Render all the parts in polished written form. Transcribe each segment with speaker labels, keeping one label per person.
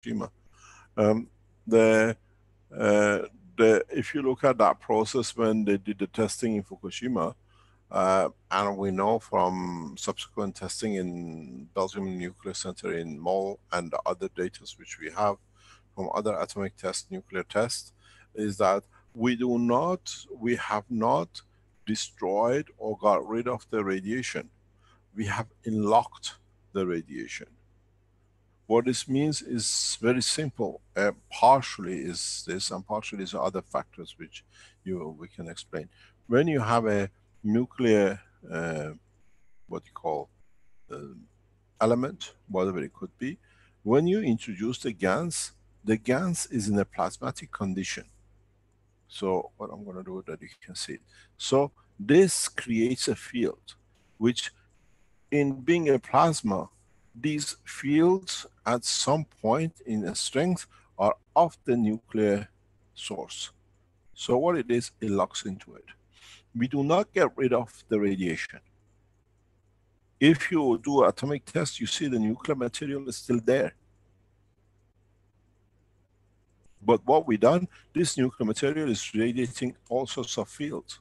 Speaker 1: Fukushima. Um, the, if you look at that process when they did the testing in Fukushima, and we know from subsequent testing in Belgium Nuclear Center in Mol and the other data which we have from other atomic tests, nuclear tests, is that we have not destroyed or got rid of the radiation. We have unlocked the radiation. What this means is very simple. Partially is this, and partially is other factors which we can explain. When you have a nuclear, what you call, uh, element, whatever it could be, when you introduce the Gans is in a plasmatic condition. So what I'm going to do that you can see it. So this creates a field, which in being a plasma, these fields at some point in a strength are of the nuclear source. So what it is, it locks into it. We do not get rid of the radiation. If you do atomic test, you see the nuclear material is still there. But what we done, this nuclear material is radiating all sorts of fields.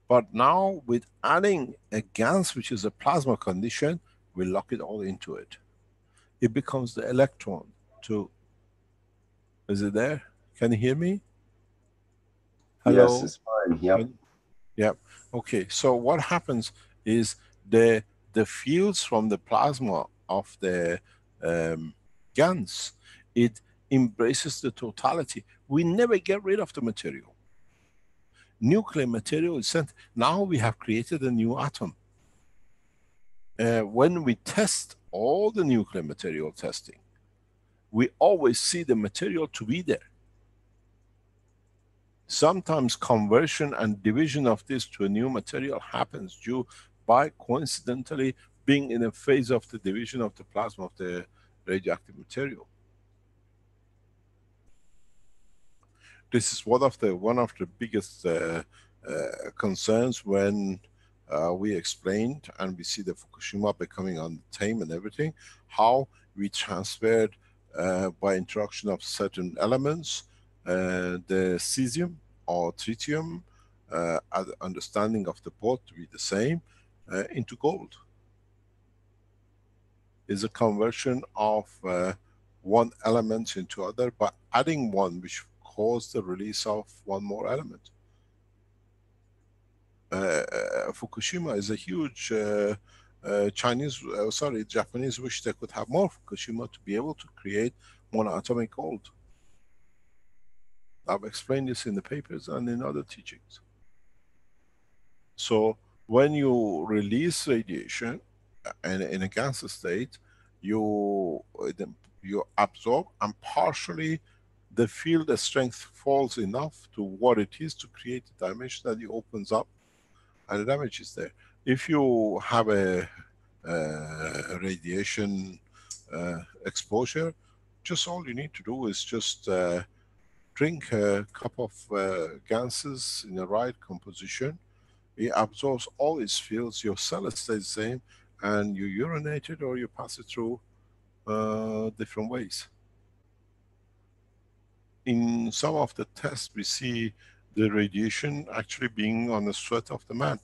Speaker 1: But now with adding a Gans, which is a plasma condition, we lock it all into it. It becomes the electron too. Is it there? Can you hear me? Hello?
Speaker 2: Yes, it's fine. Yep.
Speaker 1: Yeah. Okay. So what happens is the fields from the plasma of the Gans, it embraces the totality. We never get rid of the material. Nuclear material is sent. Now we have created a new atom. When we test all the nuclear material testing, we always see the material to be there. Sometimes conversion and division of this to a new material happens due by coincidentally being in a phase of the division of the plasma of the radioactive material. This is one of the biggest concerns when we explained and we see the Fukushima becoming untamed and everything, how we transferred by introduction of certain elements, the cesium or tritium, understanding of the both to be the same, into gold. Is a conversion of one element into other by adding one, which caused the release of one more element. Fukushima is a huge Japanese wish they could have more Fukushima to be able to create monoatomic gold. I've explained this in the papers and in other teachings. So when you release radiation in a gas state, you absorb, and partially the field strength falls enough to what it is to create a dimension that it opens up, and the damage is there. If you have a radiation exposure, just all you need to do is just drink a cup of ganses in the right composition. It absorbs all its fields, your cell stays the same, and you urinate it or you pass it through different ways. In some of the tests we see the radiation actually being on the sweat of the man.